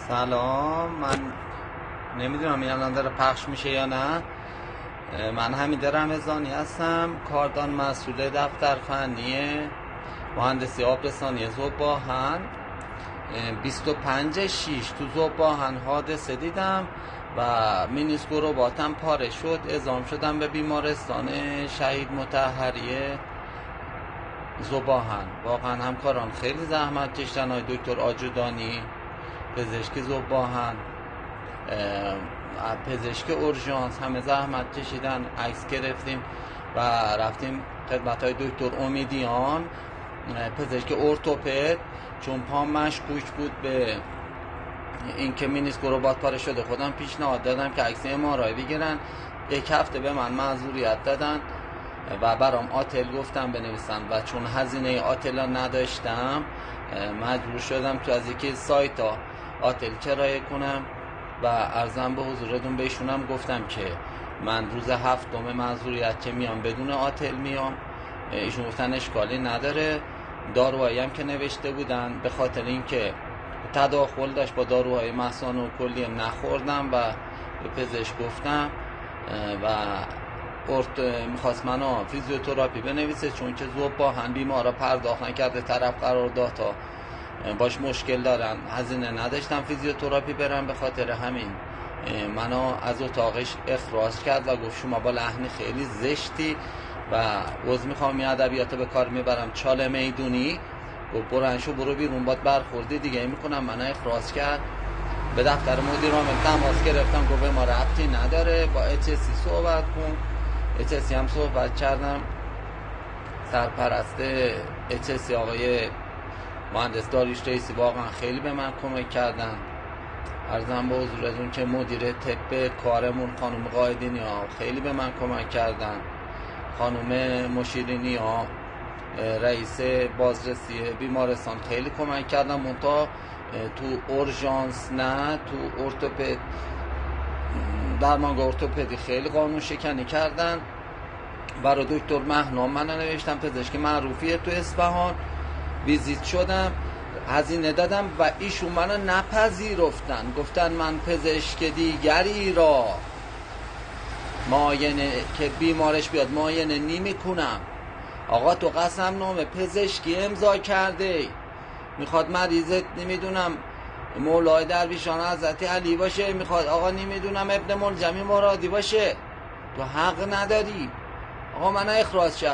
سلام. من نمیدونم این الان داره پخش میشه یا نه. من حمید رمضانی هستم، کاردان مسئول دفتر فنی مهندسی آبرسانی ذوب‌آهن. 25/6 تو ذوب‌آهن حادثه دیدم و مینیسکروباتم پاره شد. اعزام شدم به بیمارستان شهید مطهری ذوب‌آهن. واقعا همکاران خیلی زحمت کشیدن، های دکتر آجودانی پزشک ذوب‌آهن، پزشک اورژانس، همه زحمت کشیدن. عکس گرفتیم و رفتیم خدمت های دکتر امیدیان پزشک ارتوپد، چون پام مشکوک بود به اینکه مینیسکروبات پاره شده. خودم پیشنهاد دادم که عکس MRI بگیرن. 1 هفته به من معذوریت دادن و برام آتل گفتم بنویسن و چون هزینه آتل نداشتم مجبور شدم تو از یکی سایت ها آتل کرایه کنم و عرضم به حضورتون بهشونم گفتم که من روز 7 معذوریت که میام بدون آتل میام. ایشون گفتن اشکالی نداره. داروهایی هم که نوشته بودن به خاطر اینکه تداخل داشت با داروهای مثانه و کلیم نخوردم و به پزشک گفتم و میخواست منو فیزیوتراپی بنویسه، چون که ذوب‌آهن بیمارا پرداخت نکرده، طرف قرار داد تا باش مشکل دارن، هزینه نداشتم فیزیوتراپی برم. به خاطر همین منو از اتاقش اخراج کرد و گفت شما با لحن خیلی زشتی و عذر میخوام این ادبیات به کار میبرم، چاله میدونی، گفت برنشو برو بیرون، باد برخوردی دیگه میکنم. منو اخراج کرد. به دفتر مدیر عامل تماس گرفتم، گفت ما ربطی نداره، با HSC صحبت کن. HSC هم صحبت کردم. سرپرست HSC آقای مهندس داریوش رئیسی واقعا خیلی به من کمک کردن. عرضم به حضورتون که مدیر طب کارمون خانم قائدینی ها خیلی به من کمک کردن. خانم مشیرینی ها رئیس بازرسی بیمارستان خیلی کمک کردن. منتها تو اورژانس نه، تو ارتوپد، درمانگاه ارتوپدی خیلی قانون شکنی کردن. برای دکتر مهنام من نوشتم، پزشک معروفیه تو اصفهان. ویزیت شدم، هزینه دادم و ایشون منو نپذیرفتن. گفتن من پزشک دیگری را معاینه که بیمارش بیاد معاینه نمی کنم. آقا تو قسم نامه پزشکی امضا کرده، میخواد مریضت نمیدونم مولای درویشان حضرت علی باشه، میخواد آقا نمیدونم ابن ملجمی مرادی باشه، تو حق نداری. آقا من اخراج